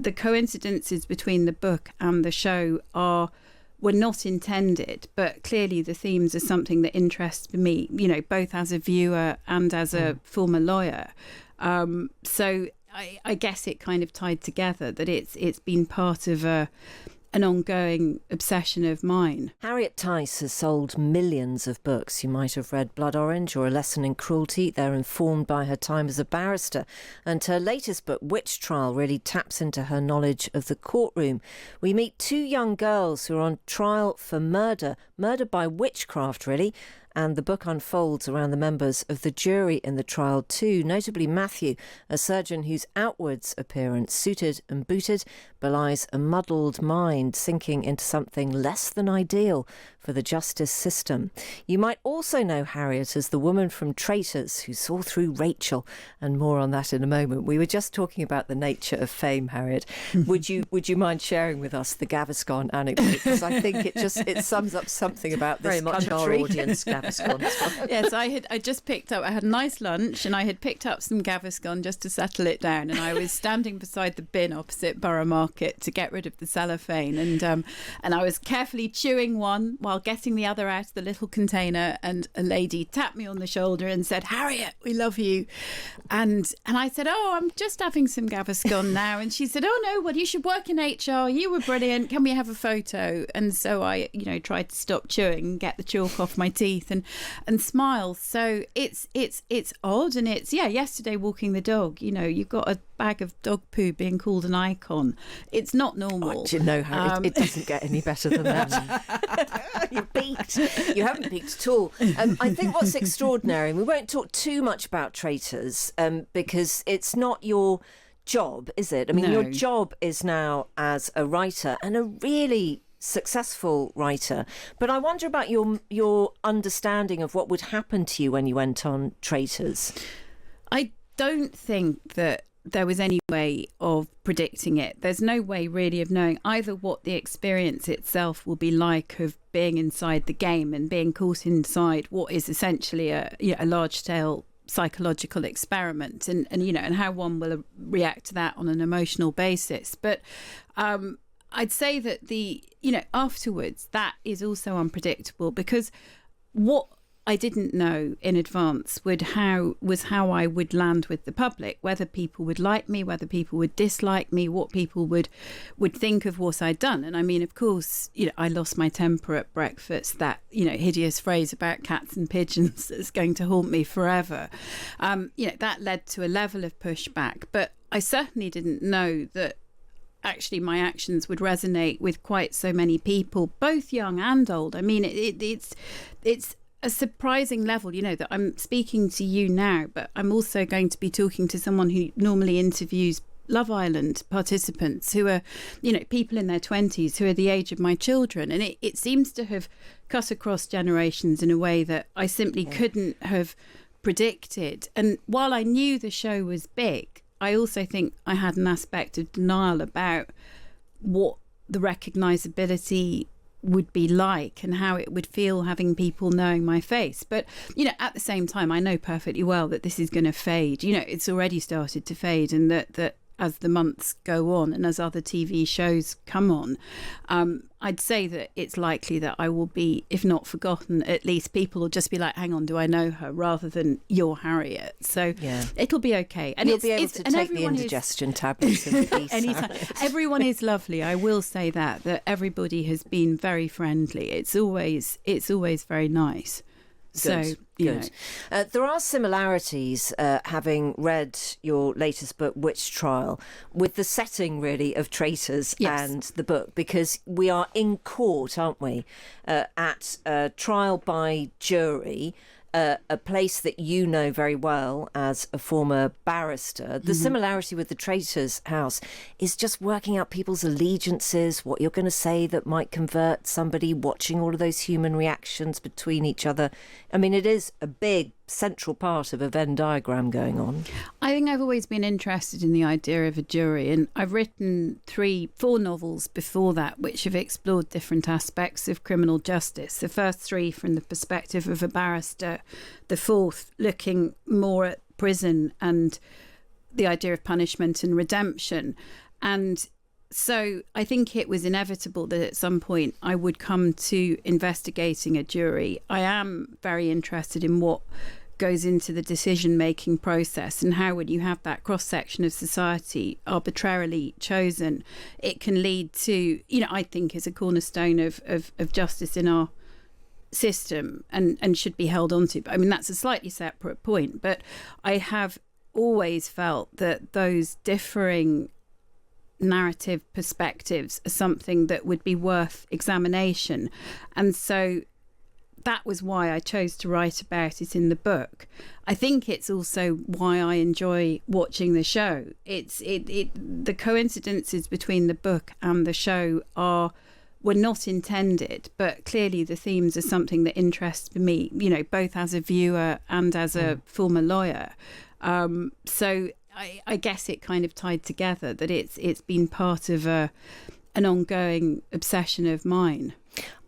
the coincidences between the book and the show were not intended, but clearly the themes are something that interests me, both as a viewer and as a former lawyer. So I guess it kind of tied together that it's been part of an ongoing obsession of mine. Harriet Tyce has sold millions of books. You might have read Blood Orange or A Lesson in Cruelty. They're informed by her time as a barrister. And her latest book, Witch Trial, really taps into her knowledge of the courtroom. We meet two young girls who are on trial for murder by witchcraft, really. And the book unfolds around the members of the jury in the trial too, notably Matthew, a surgeon whose outwards appearance, suited and booted, belies a muddled mind sinking into something less than ideal for the justice system. You might also know Harriet as the woman from Traitors who saw through Rachel, and more on that in a moment. We were just talking about the nature of fame, Harriet. Would you mind sharing with us the Gaviscon anecdote? Because I think it sums up something about this very much country. our audience. Gaviscon as well. Yes, I just picked up, I had a nice lunch and I had picked up some Gaviscon just to settle it down, and I was standing beside the bin opposite Borough Market to get rid of the cellophane, and I was carefully chewing one while getting the other out of the little container, and a lady tapped me on the shoulder and said, "Harriet, we love you." And I said, "Oh, I'm just having some Gaviscon now." And she said, "Oh no, well, you should work in HR, you were brilliant, can we have a photo?" And so I tried to stop chewing and get the chalk off my teeth and smile. So it's odd, and it's yesterday walking the dog, you've got a bag of dog poo being called an icon. It's not normal. Oh, do you know, Harry, it doesn't get any better than that. You peaked. You haven't peaked at all. I think what's extraordinary, and we won't talk too much about Traitors because it's not your job, is it? I mean, No. Your job is now as a writer, and a really successful writer. But I wonder about your understanding of what would happen to you when you went on Traitors. I don't think that there was any way of predicting it. There's no way really of knowing either what the experience itself will be like of being inside the game and being caught inside what is essentially a large-scale psychological experiment, and how one will react to that on an emotional basis. But I'd say that afterwards, that is also unpredictable, because what I didn't know in advance was how I would land with the public, whether people would like me, whether people would dislike me, what people would think of what I'd done. And I mean, of course, I lost my temper at breakfast, that, hideous phrase about cats and pigeons that's going to haunt me forever. That led to a level of pushback, but I certainly didn't know that actually my actions would resonate with quite so many people, both young and old. I mean, it's a surprising level, that I'm speaking to you now, but I'm also going to be talking to someone who normally interviews Love Island participants who are, people in their 20s who are the age of my children. And it seems to have cut across generations in a way that I simply couldn't have predicted. And while I knew the show was big, I also think I had an aspect of denial about what the recognisability would be like and how it would feel having people knowing my face. But at the same time, I know perfectly well that this is going to fade. It's already started to fade, and that as the months go on and as other TV shows come on, I'd say that it's likely that I will be, if not forgotten, at least people will just be like, hang on, do I know her? Rather than you're Harriet. So it'll be okay. And you'll be able to take the indigestion tablets in peace. Anytime. Everyone is lovely. I will say that everybody has been very friendly. It's always very nice. Good. There are similarities, having read your latest book, Witch Trial, with the setting really of Traitors and the book, because we are in court, aren't we, at trial by jury, a place that you know very well as a former barrister. The similarity with the Traitors house is just working out people's allegiances, what you're going to say that might convert somebody, watching all of those human reactions between each other. I mean, it is a big central part of a Venn diagram going on. I think I've always been interested in the idea of a jury, and I've written 4 novels before that which have explored different aspects of criminal justice. The first 3 from the perspective of a barrister, the 4th looking more at prison and the idea of punishment and redemption. And so I think it was inevitable that at some point I would come to investigating a jury. I am very interested in what goes into the decision-making process, and how, when you have that cross-section of society arbitrarily chosen, it can lead to, I think is a cornerstone of justice in our system, and should be held onto. I mean, that's a slightly separate point, but I have always felt that those differing narrative perspectives are something that would be worth examination. And so that was why I chose to write about it in the book. I think it's also why I enjoy watching the show. The coincidences between the book and the show were not intended, but clearly the themes are something that interests me, both as a viewer and as a former lawyer. So I guess it kind of tied together that it's been part of an ongoing obsession of mine.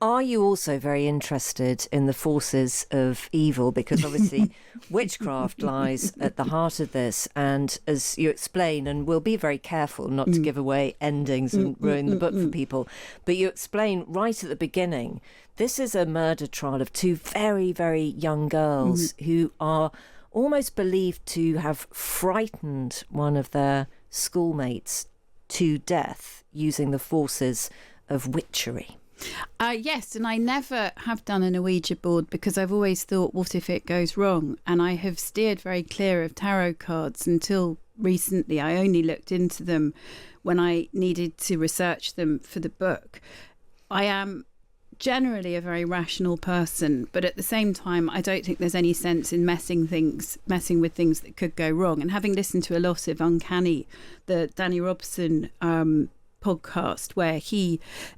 Are you also very interested in the forces of evil? Because obviously witchcraft lies at the heart of this. And as you explain, and we'll be very careful not to give away endings and ruin the book for people, but you explain right at the beginning, this is a murder trial of two very, very young girls who are almost believed to have frightened one of their schoolmates to death using the forces of witchery. Yes, and I never have done an Ouija board because I've always thought, what if it goes wrong? And I have steered very clear of tarot cards until recently. I only looked into them when I needed to research them for the book. I am generally a very rational person, but at the same time, I don't think there's any sense in messing with things that could go wrong. And having listened to a lot of Uncanny, the Danny Robson podcast, where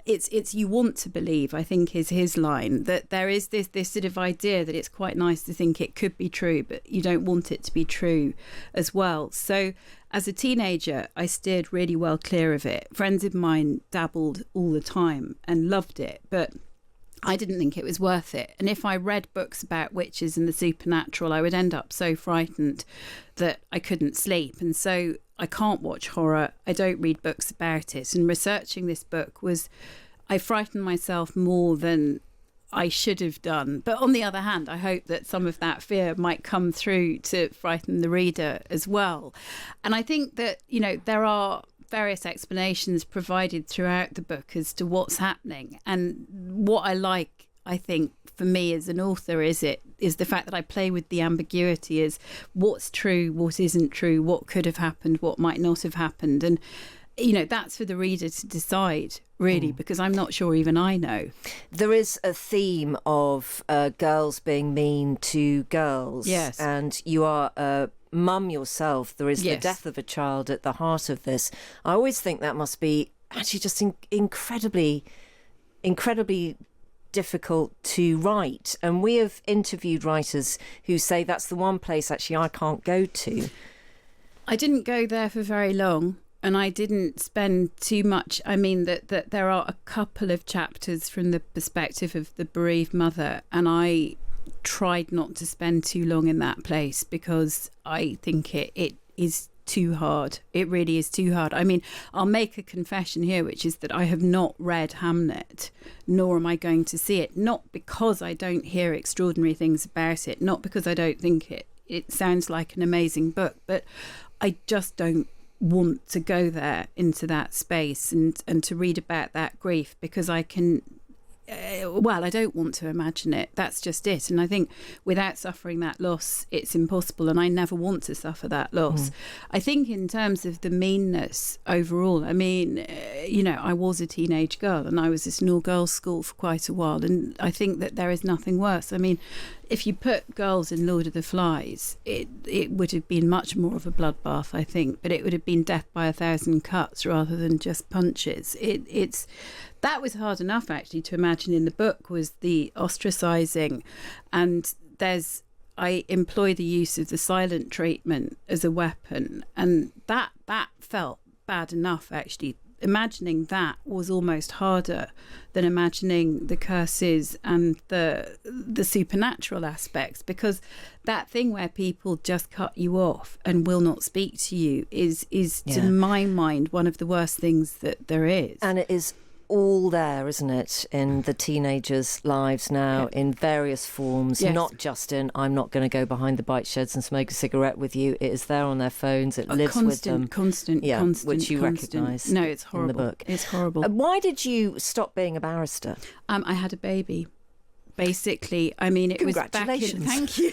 it's you want to believe, I think is his line, that there is this sort of idea that it's quite nice to think it could be true, but you don't want it to be true as well. So as a teenager, I steered really well clear of it. Friends of mine dabbled all the time and loved it, but I didn't think it was worth it. And if I read books about witches and the supernatural, I would end up so frightened that I couldn't sleep. And so I can't watch horror. I don't read books about it. And researching this book I frightened myself more than I should have done. But on the other hand, I hope that some of that fear might come through to frighten the reader as well. And I think that, there are various explanations provided throughout the book as to what's happening. And what I like, I think, for me as an author is the fact that I play with the ambiguity, is what's true, what isn't true, what could have happened, what might not have happened. And that's for the reader to decide, really, because I'm not sure even I know. There is a theme of girls being mean to girls. Yes. And you are a mum yourself. There is the death of a child at the heart of this. I always think that must be actually just incredibly difficult to write. And we have interviewed writers who say that's the one place actually I can't go to. I didn't go there for very long. And I didn't spend too much. I mean, that there are a couple of chapters from the perspective of the bereaved mother, and I tried not to spend too long in that place because I think it is too hard. It really is too hard. I mean, I'll make a confession here, which is that I have not read Hamnet, nor am I going to see it. Not because I don't hear extraordinary things about it, not because I don't think it sounds like an amazing book, but I just don't want to go there into that space and to read about that grief, because I can I don't want to imagine it. That's just it. And I think without suffering that loss, it's impossible, and I never want to suffer that loss. I think in terms of the meanness overall, I mean, I was a teenage girl and I was at an all-girls school for quite a while, and I think that there is nothing worse. I mean, if you put girls in Lord of the Flies, it would have been much more of a bloodbath, I think, but it would have been death by 1,000 cuts rather than just punches. That was hard enough actually to imagine in the book, was the ostracizing, and I employ the use of the silent treatment as a weapon, and that felt bad enough actually imagining that was almost harder than imagining the curses and the supernatural aspects, because that thing where people just cut you off and will not speak to you is to my mind one of the worst things that there is. And it is all there, isn't it, in the teenagers' lives now, in various forms, not just in I'm not going to go behind the bike sheds and smoke a cigarette with you. It is there on their phones. It lives with them. Constant, which you recognise. No, it's horrible. In the book. It's horrible. Why did you stop being a barrister? I had a baby. Basically, I mean, it was back in... Thank you.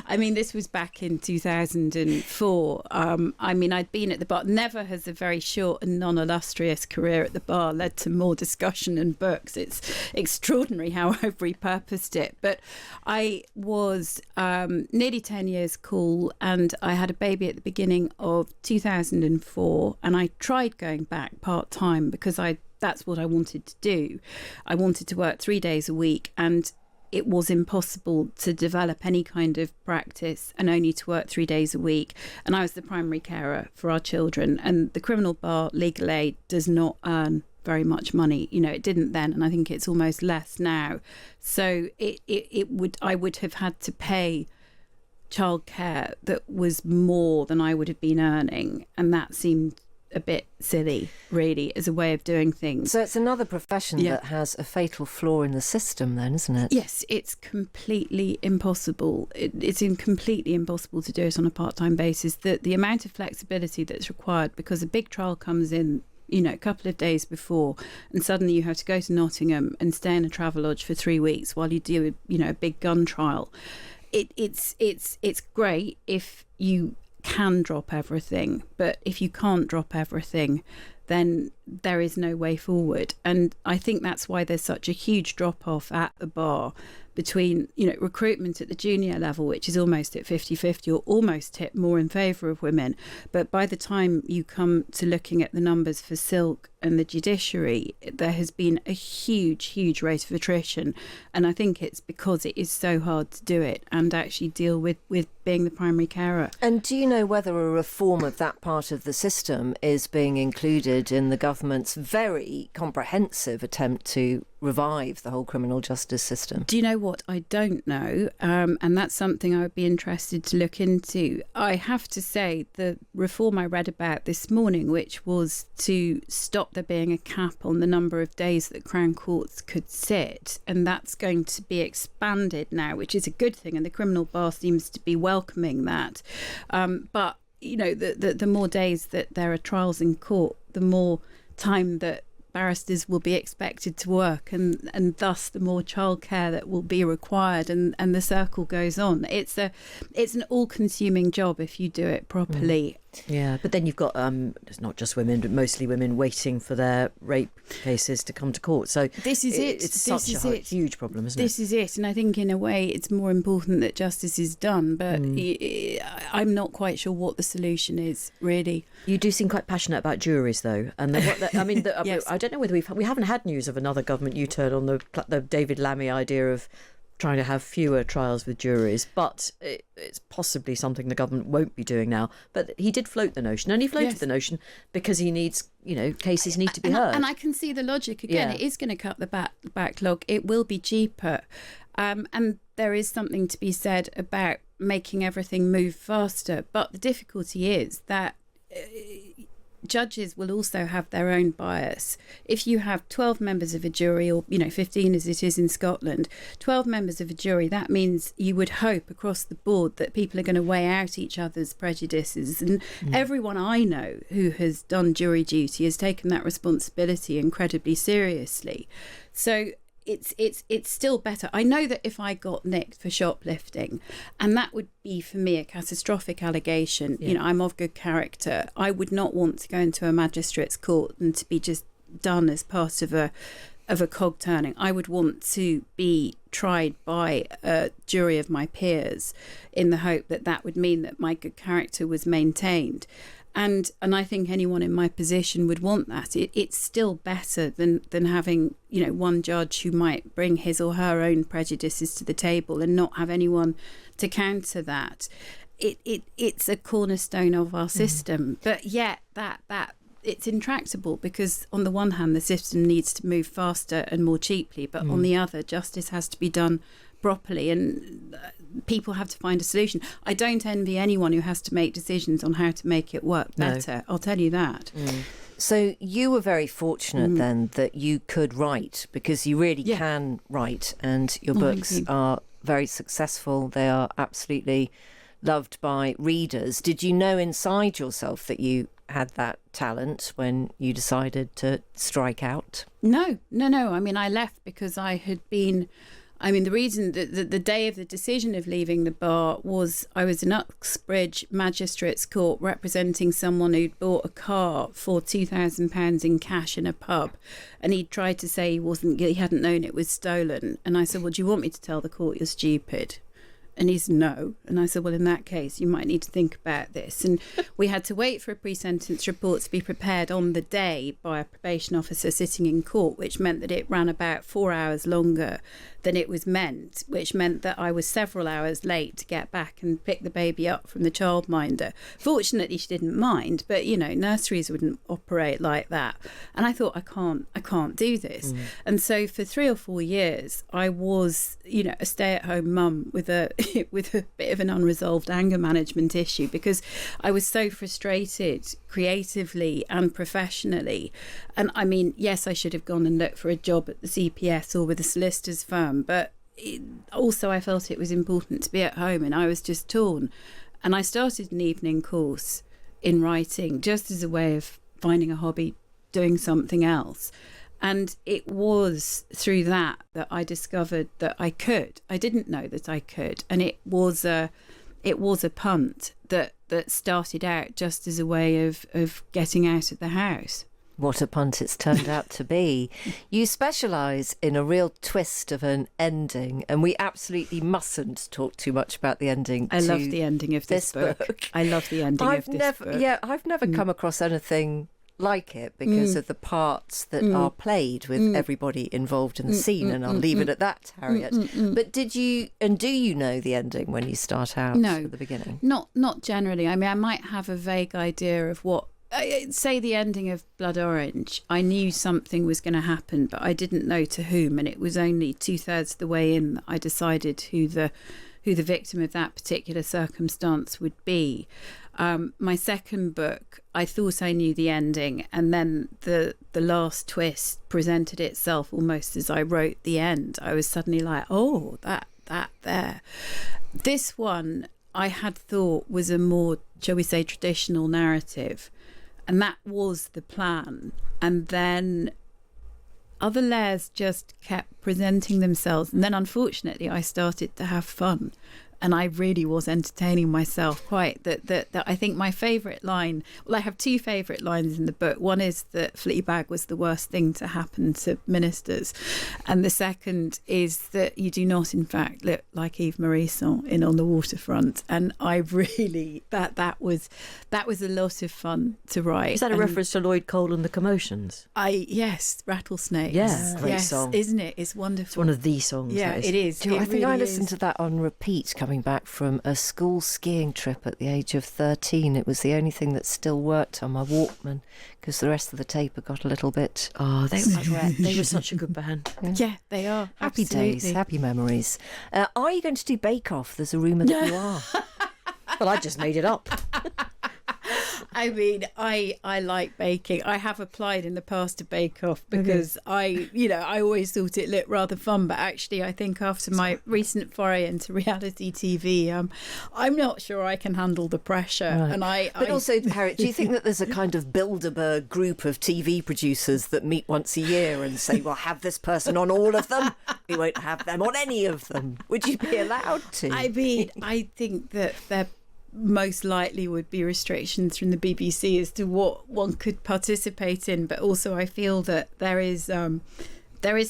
I mean, this was back in 2004. I mean, I'd been at the bar. Never has a very short and non-illustrious career at the bar led to more discussion and books. It's extraordinary how I've repurposed it. But I was nearly 10 years cool, and I had a baby at the beginning of 2004, and I tried going back part-time because that's what I wanted to do. I wanted to work 3 days a week, and it was impossible to develop any kind of practice and only to work 3 days a week. And I was the primary carer for our children, and the criminal bar legal aid does not earn very much money. You know, it didn't then, and I think it's almost less now. So I would have had to pay childcare that was more than I would have been earning, and that seemed a bit silly, really, as a way of doing things. So it's another profession that has a fatal flaw in the system then, isn't it? Yes, it's completely impossible. It's completely impossible to do it on a part-time basis. The amount of flexibility that's required, because a big trial comes in, you know, a couple of days before, and suddenly you have to go to Nottingham and stay in a Travelodge for 3 weeks while you do, you know, a big gun trial. It's great if you can drop everything, but if you can't drop everything, then there is no way forward. And I think that's why there's such a huge drop off at the bar between, you know, recruitment at the junior level, which is almost at 50-50 or almost tipped more in favour of women. But by the time you come to looking at the numbers for Silk and the judiciary, there has been a huge rate of attrition. And I think it's because it is so hard to do it and actually deal with being the primary carer. And do you know whether a reform of that part of the system is being included in the government's very comprehensive attempt to revive the whole criminal justice system? Do you know what? I don't know. And that's something I would be interested to look into. I have to say, the reform I read about this morning, which was to stop there being a cap on the number of days that Crown Courts could sit, and that's going to be expanded now, which is a good thing, and the criminal bar seems to be welcoming that. But, you know, the more days that there are trials in court, the more time that barristers will be expected to work, and thus the more childcare that will be required, and the circle goes on. It's an all-consuming job if you do it properly. Yeah, but then you've got it's not just women, but mostly women waiting for their rape cases to come to court. So this is it. It's such a huge problem, isn't it? This is it, and I think in a way it's more important that justice is done. But I'm not quite sure what the solution is, really. You do seem quite passionate about juries, though, and Yes. I don't know whether we haven't had news of another government U-turn on the David Lammy idea of trying to have fewer trials with juries, but it's possibly something the government won't be doing now. But he did float the notion, and he floated the notion because he needs, you know, cases need to be heard. And I can see the logic again. It is going to cut the backlog. It will be cheaper, and there is something to be said about making everything move faster. But the difficulty is that judges will also have their own bias. If you have 12 members of a jury, or 15 as it is in Scotland, 12 members of a jury, that means you would hope across the board that people are going to weigh out each other's prejudices. And everyone I know who has done jury duty has taken that responsibility incredibly seriously. So it's still better. I know that if I got nicked for shoplifting, and that would be for me a catastrophic allegation, I'm of good character, I would not want to go into a magistrate's court and to be just done as part of a cog turning. I would want to be tried by a jury of my peers in the hope that that would mean that my good character was maintained. And I think anyone in my position would want that. It's still better than having, one judge who might bring his or her own prejudices to the table and not have anyone to counter that. It's a cornerstone of our system. But yet that it's intractable because on the one hand the system needs to move faster and more cheaply, but on the other justice has to be done properly, and people have to find a solution. I don't envy anyone who has to make decisions on how to make it work better. I'll tell you that. So you were very fortunate then that you could write, because you really can write, and your books are very successful. They are absolutely loved by readers. Did you know inside yourself that you had that talent when you decided to strike out? No. I mean, I left because I had been... I mean, the reason that the day of the decision of leaving the bar was I was in Uxbridge Magistrates Court representing someone who'd bought a car for £2,000 in cash in a pub, and he'd tried to say he hadn't known it was stolen. And I said, well, do you want me to tell the court you're stupid? And he said, no. And I said, well, in that case, you might need to think about this. And we had to wait for a pre-sentence report to be prepared on the day by a probation officer sitting in court, which meant that it ran about 4 hours longer than it was meant, which meant that I was several hours late to get back and pick the baby up from the childminder. Fortunately, she didn't mind, but, you know, nurseries wouldn't operate like that. And I thought, I can't do this. And so for 3 or 4 years, I was, you know, a stay-at-home mum with a bit of an unresolved anger management issue, because I was so frustrated creatively and professionally. And I mean, yes, I should have gone and looked for a job at the CPS or with a solicitor's firm, but also I felt it was important to be at home, and I was just torn. And I started an evening course in writing just as a way of finding a hobby, doing something else. And it was through that I discovered that I could. I didn't know that I could. And it was a punt that started out just as a way of getting out of the house. What a punt it's turned out to be. You specialise in a real twist of an ending, and we absolutely mustn't talk too much about the ending. I love the ending of this book. I love the ending of this book. Yeah, I've never come across anything like it because of the parts that are played with everybody involved in the scene, and I'll leave it at that, Harriet. But do you know the ending when you start out at the beginning? Not generally. I mean, I might have a vague idea of what, say the ending of Blood Orange. I knew something was going to happen, but I didn't know to whom, and it was only 2/3 the way in that I decided who the victim of that particular circumstance would be. My second book, I thought I knew the ending, and then the last twist presented itself almost as I wrote the end. I was suddenly like, oh, that there. This one I had thought was a more, shall we say, traditional narrative, and that was the plan. And then other layers just kept presenting themselves, and then unfortunately I started to have fun. And I really was entertaining myself quite. That I think my favourite line, well, I have 2 favourite lines in the book. One is that Fleabag was the worst thing to happen to ministers. And the second is that you do not, in fact, look like Eve Morisson in On the Waterfront. And I really, that was a lot of fun to write. Is that a reference to Lloyd Cole and the Commotions? Yes, Rattlesnakes. Yeah, great song. Isn't it? It's wonderful. It's one of the songs. Yeah, it is. I think I listened to that on repeat coming back from a school skiing trip at the age of 13. It was the only thing that still worked on my Walkman, because the rest of the tape had got a little bit... Oh, they were such a good band. Yeah, they are. Happy Absolutely. days, happy memories. Are you going to do Bake Off? There's a rumour that you are. Well, I just made it up. I mean, I like baking. I have applied in the past to Bake Off because I always thought it looked rather fun. But actually, I think after my recent foray into reality TV, I'm not sure I can handle the pressure. Right. But also, Harriet, do you think that there's a kind of Bilderberg group of TV producers that meet once a year and say, well, have this person on all of them? We won't have them on any of them. Would you be allowed to? I mean, I think that they're most likely would be restrictions from the BBC as to what one could participate in, but also I feel that there is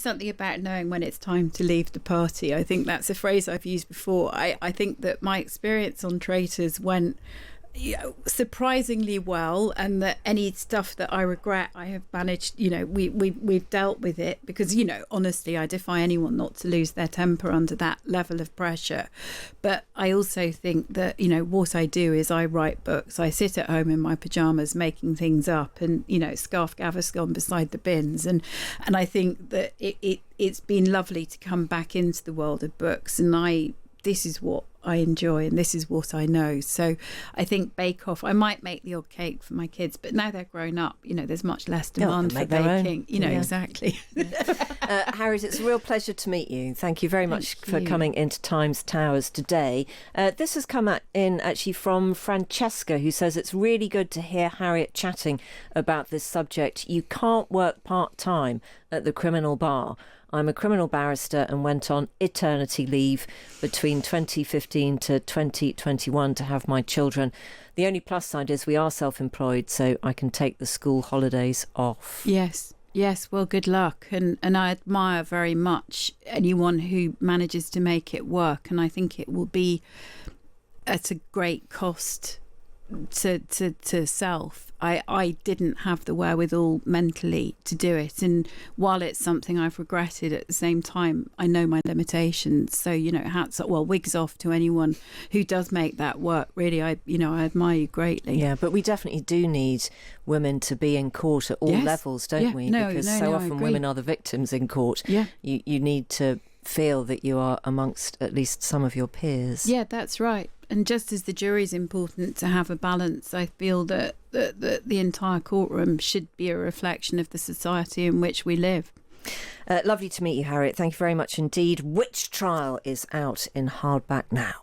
something about knowing when it's time to leave the party. I think that's a phrase I've used before. I think that my experience on Traitors went surprisingly well, and that any stuff that I regret, I have managed, we've dealt with it, because, honestly, I defy anyone not to lose their temper under that level of pressure. But I also think that, what I do is I write books. I sit at home in my pajamas making things up, and, scarf Gaviscon beside the bins. And I think that it's been lovely to come back into the world of books, and this is what I enjoy, and this is what I know. So I think Bake Off, I might make the odd cake for my kids, but now they're grown up, there's much less demand for baking. Exactly. Harriet, it's a real pleasure to meet you. Thank you very much for coming into Times Towers today. This has come in actually from Francesca, who says it's really good to hear Harriet chatting about this subject. You can't work part-time at the criminal bar. I'm a criminal barrister and went on eternity leave between 2015 to 2021 to have my children. The only plus side is we are self-employed, so I can take the school holidays off. Yes, well, good luck. And I admire very much anyone who manages to make it work. And I think it will be at a great cost to self. I didn't have the wherewithal mentally to do it, and while it's something I've regretted, at the same time I know my limitations. So wigs off to anyone who does make that work. Really, I admire you greatly. Yeah, but we definitely do need women to be in court at all levels, don't we? Because so often women are the victims in court. Yeah, you need to feel that you are amongst at least some of your peers. Yeah, that's right. And just as the jury is important to have a balance, I feel that the entire courtroom should be a reflection of the society in which we live. Lovely to meet you, Harriet. Thank you very much indeed. Witch Trial is out in hardback now.